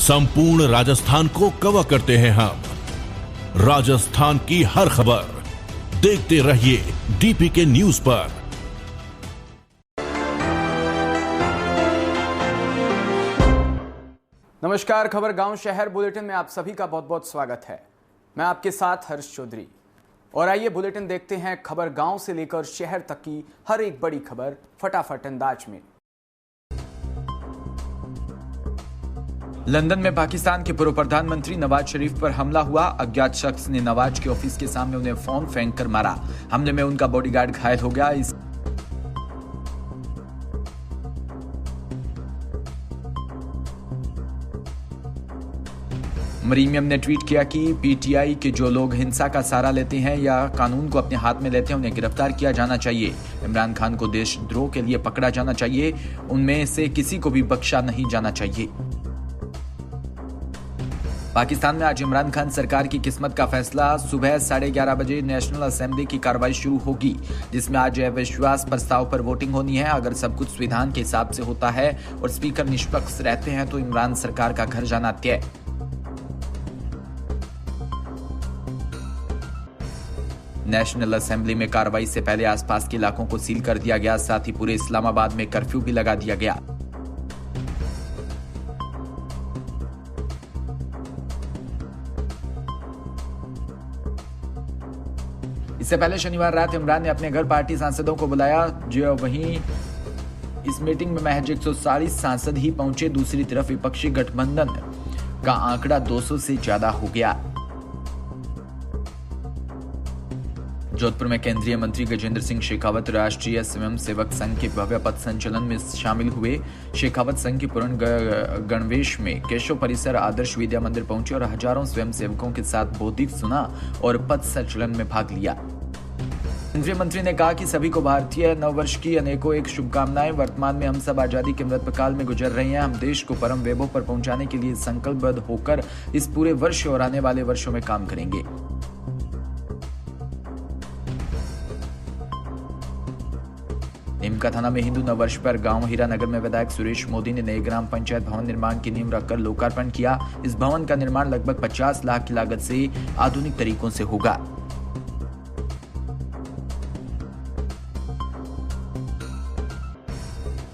संपूर्ण राजस्थान को कवर करते हैं हम। राजस्थान की हर खबर देखते रहिए डीपीके न्यूज पर। नमस्कार, खबर गांव शहर बुलेटिन में आप सभी का बहुत बहुत स्वागत है। मैं आपके साथ हर्ष चौधरी और आइए बुलेटिन देखते हैं खबर गांव से लेकर शहर तक की हर एक बड़ी खबर फटाफट अंदाज में। लंदन में पाकिस्तान के पूर्व प्रधानमंत्री नवाज शरीफ पर हमला हुआ। अज्ञात शख्स ने नवाज के ऑफिस के सामने उन्हें फोन फेंक कर मारा। हमले में उनका बॉडीगार्ड घायल हो गया। मरीमियम ने ट्वीट किया कि पीटीआई के जो लोग हिंसा का सहारा लेते हैं या कानून को अपने हाथ में लेते हैं उन्हें गिरफ्तार किया जाना चाहिए। इमरान खान को देशद्रोह के लिए पकड़ा जाना चाहिए। उनमें से किसी को भी बख्शा नहीं जाना चाहिए। पाकिस्तान में आज इमरान खान सरकार की किस्मत का फैसला। सुबह 11:30 बजे नेशनल असेंबली की कार्रवाई शुरू होगी, जिसमें आज अविश्वास प्रस्ताव पर वोटिंग होनी है। अगर सब कुछ संविधान के हिसाब से होता है और स्पीकर निष्पक्ष रहते हैं तो इमरान सरकार का घर जाना तय। नेशनल असेंबली में कार्रवाई से पहले आसपास के इलाकों को सील कर दिया गया। साथ ही पूरे इस्लामाबाद में कर्फ्यू भी लगा दिया गया। इससे पहले शनिवार रात इमरान ने अपने घर पार्टी सांसदों को बुलाया, जो वहीं इस मीटिंग में महज 140 सांसद ही पहुंचे। दूसरी तरफ विपक्षी गठबंधन का आंकड़ा 200 से ज्यादा हो गया। जोधपुर में केंद्रीय मंत्री गजेंद्र सिंह शेखावत राष्ट्रीय स्वयंसेवक संघ के भव्य पथ संचलन में शामिल हुए। शेखावत संघ के पूर्ण गणवेश में केशव परिसर आदर्श विद्या मंदिर पहुंचे और हजारों स्वयंसेवकों के साथ बौद्धिक सुना और पथ संचलन में भाग लिया। केंद्रीय मंत्री ने कहा कि सभी को भारतीय नववर्ष की अनेकों एक शुभकामनाएं। वर्तमान में हम सब आजादी के अमृत काल में गुजर रहे हैं। हम देश को परम वैभव पर पहुंचाने के लिए संकल्पबद्ध होकर इस पूरे वर्ष और आने वाले वर्षों में काम करेंगे। नीमका थाना में हिंदू नववर्ष पर गांव हीरानगर में विधायक सुरेश मोदी ने नए ग्राम पंचायत भवन निर्माण की नींव रखकर लोकार्पण किया। इस भवन का निर्माण लगभग 50 लाख की लागत से आधुनिक तरीकों से होगा।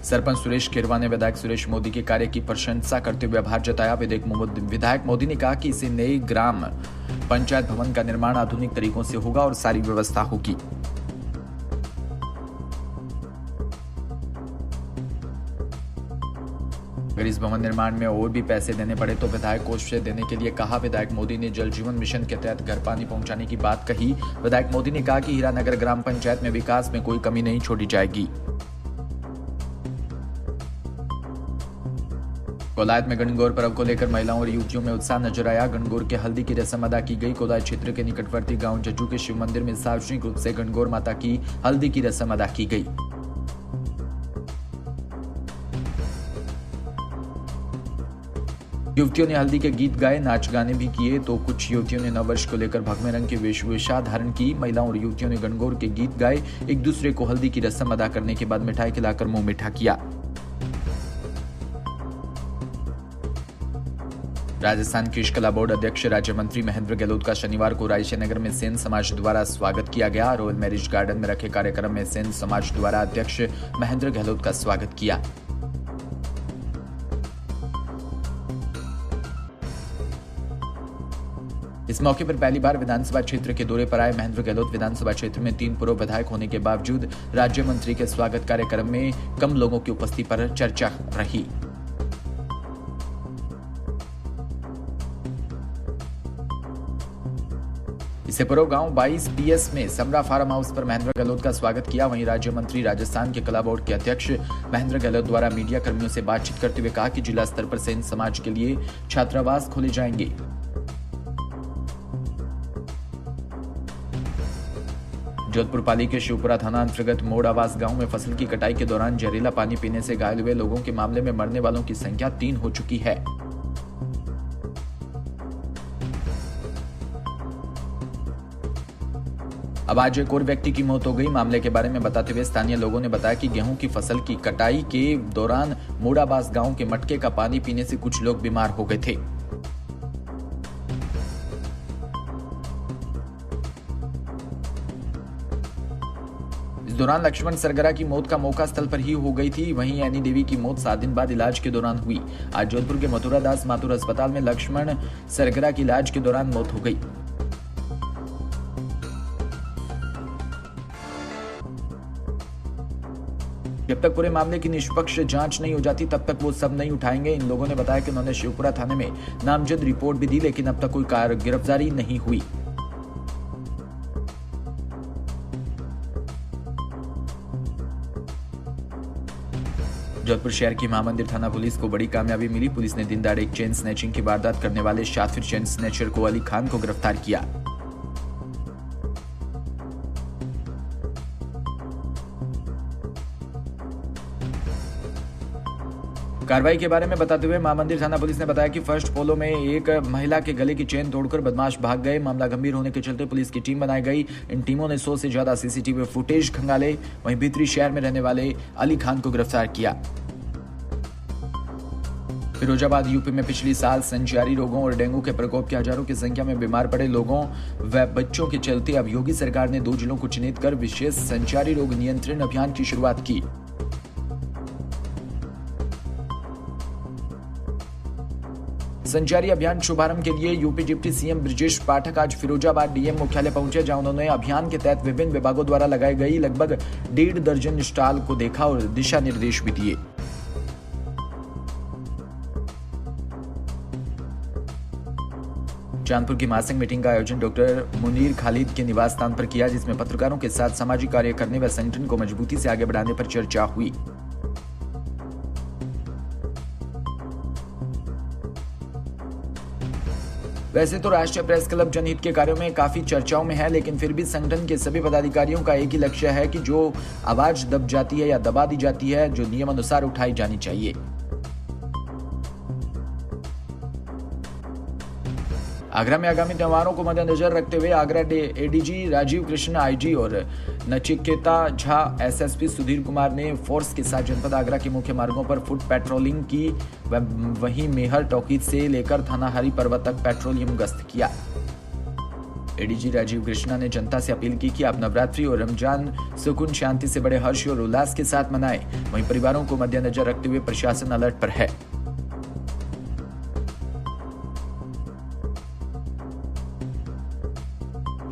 सरपंच सुरेश खेरवा ने विधायक सुरेश मोदी के कार्य की प्रशंसा करते हुए आभार जताया। विधायक मोदी ने कहा कि इसे नए ग्राम पंचायत भवन का निर्माण आधुनिक तरीकों से होगा और सारी व्यवस्था होगी। अगर इस भवन निर्माण में और भी पैसे देने पड़े तो विधायक कोष से देने के लिए कहा। विधायक मोदी ने जल जीवन मिशन के तहत घर पानी पहुंचाने की बात कही। विधायक मोदी ने कहा कि हीरानगर ग्राम पंचायत में विकास में कोई कमी नहीं छोड़ी जाएगी। कोलायत में गणगौर पर्व को लेकर महिलाओं और युवतियों में उत्साह नजर आया। गणगौर के हल्दी की रस्म अदा की गई। कोलायत क्षेत्र के निकटवर्ती गांव जज्जू के शिव मंदिर में सार्वजनिक रूप से गणगौर माता की हल्दी की रस्म अदा की गई। युवतियों ने हल्दी के गीत गाए, नाच गाने भी किए तो कुछ युवतियों ने नववर्ष को लेकर भगवे रंग की वेशभूषा धारण की। महिलाओं और युवतियों ने गणगौर के गीत गाए, एक दूसरे को हल्दी की रस्म अदा करने के बाद मिठाई खिलाकर मुंह मीठा किया। राजस्थान कृषि कला बोर्ड अध्यक्ष राज्य मंत्री महेंद्र गहलोत का शनिवार को रायसेनगर में सेन समाज द्वारा स्वागत किया गया। रॉयल मैरिज गार्डन में रखे कार्यक्रम में सेन समाज द्वारा अध्यक्ष महेंद्र गहलोत का स्वागत किया। इस मौके पर पहली बार विधानसभा क्षेत्र के दौरे पर आए महेंद्र गहलोत विधानसभा क्षेत्र में 3 पूर्व विधायक होने के बावजूद राज्य मंत्री के स्वागत कार्यक्रम में कम लोगों की उपस्थिति पर चर्चा रही। इससे पूर्व गांव 22 PS में समरा फार्म हाउस पर महेंद्र गहलोत का स्वागत किया। वहीं राज्य मंत्री राजस्थान के कला बोर्ड के अध्यक्ष महेंद्र गहलोत द्वारा मीडिया कर्मियों से बातचीत करते हुए कहा कि जिला स्तर पर सेन समाज के लिए छात्रावास खोले जाएंगे। जोधपुर पाली के शिवपुरा थाना अंतर्गत मोड़ आवास गांव में फसल की कटाई के दौरान जहरीला पानी पीने से घायल हुए लोगों के मामले में मरने वालों की संख्या 3 हो चुकी है। अब आज एक और व्यक्ति की मौत हो गई। मामले के बारे में बताते हुए स्थानीय लोगों ने बताया कि गेहूं की फसल की कटाई के दौरान मोड़ाबास गांव के मटके का पानी पीने से कुछ लोग बीमार हो गए थे। इस दौरान लक्ष्मण सरगरा की मौत का मौका स्थल पर ही हो गई थी। वहीं एनी देवी की मौत 7 दिन बाद इलाज के दौरान हुई। आज जोधपुर के मथुरा दास माथुर अस्पताल में लक्ष्मण सरगरा की इलाज के दौरान मौत हो गई। जब तक पूरे मामले की निष्पक्ष जांच नहीं हो जाती तब तक वो सब नहीं उठाएंगे। इन लोगों ने बताया कि उन्होंने शिवपुरा थाने में नामजद रिपोर्ट भी दी, लेकिन अब तक कोई गिरफ्तारी नहीं हुई। जोधपुर शहर की महामंदिर थाना पुलिस को बड़ी कामयाबी मिली। पुलिस ने दिन दहाड़े एक चेन स्नैचिंग की वारदात करने वाले शातिर चेन स्नैचर को अली खान को गिरफ्तार किया। कार्रवाई के बारे में बताते हुए महामंदिर थाना पुलिस ने बताया कि फर्स्ट पोलो में एक महिला के गले की चेन तोड़कर बदमाश भाग गए। मामला गंभीर होने के चलते पुलिस की टीम बनाई गई। इन टीमों ने 100 से ज्यादा सीसीटीवी फुटेज खंगाले। वहीं भीतरी शहर में रहने वाले अली खान को गिरफ्तार किया। फिरोजाबाद यूपी में पिछली साल संचारी रोगों और डेंगू के प्रकोप के हजारों की संख्या में बीमार पड़े लोगों व बच्चों के चलते अब योगी सरकार ने 2 जिलों को चिन्हित कर विशेष संचारी रोग नियंत्रण अभियान की शुरुआत की। संचारी अभियान शुभारंभ के लिए UP deputy CM Brajesh Pathak आज फिरोजाबाद डीएम मुख्यालय पहुंचे, जहां उन्होंने अभियान के तहत विभिन्न विभागों द्वारा लगाई गई लगभग 1.5 दर्जन स्टॉल को देखा और दिशा निर्देश भी दिए। चांदपुर की मासिक मीटिंग का आयोजन डॉक्टर मुनीर खालिद के निवास स्थान पर किया, जिसमें पत्रकारों के साथ सामाजिक कार्य करने व संगठन को मजबूती से आगे बढ़ाने पर चर्चा हुई। वैसे तो राष्ट्रीय प्रेस क्लब जनहित के कार्यों में काफी चर्चाओं में है, लेकिन फिर भी संगठन के सभी पदाधिकारियों का एक ही लक्ष्य है कि जो आवाज दब जाती है या दबा दी जाती है, जो नियमानुसार उठाई जानी चाहिए। आगरा में आगामी त्योहारों को मद्देनजर रखते हुए आगरा एडीजी राजीव कृष्ण आईजी और नचिकेता झा एसएसपी सुधीर कुमार ने फोर्स के साथ जनपद आगरा के मुख्य मार्गों पर फुट पेट्रोलिंग की। वहीं मेहर टॉकीज से लेकर थाना हरी पर्वत तक पेट्रोलियम गश्त किया। एडीजी राजीव कृष्णा ने जनता से अपील की कि आप नवरात्रि और रमजान सुकून शांति से बड़े हर्ष और उल्लास के साथ मनाएं। वहीं परिवारों को मद्देनजर रखते हुए प्रशासन अलर्ट पर है।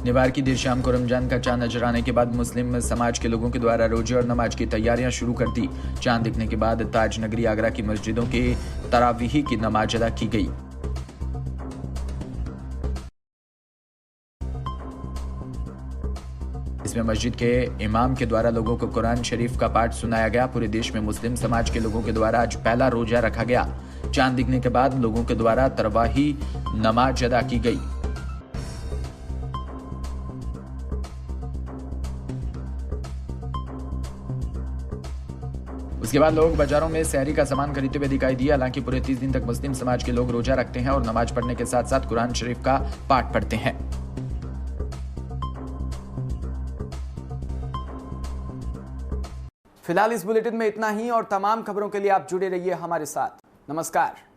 निवार की देर शाम को रमजान का चांद नजर आने के बाद मुस्लिम समाज के लोगों के द्वारा रोजे और नमाज की तैयारियां शुरू कर दी। चांद दिखने के बाद ताज नगरी आगरा की मस्जिदों के तरावीही की नमाज अदा की गई। इसमें मस्जिद के इमाम के द्वारा लोगों को कुरान शरीफ का पाठ सुनाया गया। पूरे देश में मुस्लिम समाज के लोगों के द्वारा आज पहला रोजा रखा गया। चांद दिखने के बाद लोगों के द्वारा तरावीही नमाज अदा की गई। उसके बाद लोग बाजारों में सहरी का सामान खरीदते हुए दिखाई दिए। हालांकि पूरे 30 दिन तक मुस्लिम समाज के लोग रोजा रखते हैं और नमाज पढ़ने के साथ साथ कुरान शरीफ का पाठ पढ़ते हैं। फिलहाल इस बुलेटिन में इतना ही और तमाम खबरों के लिए आप जुड़े रहिए हमारे साथ। नमस्कार।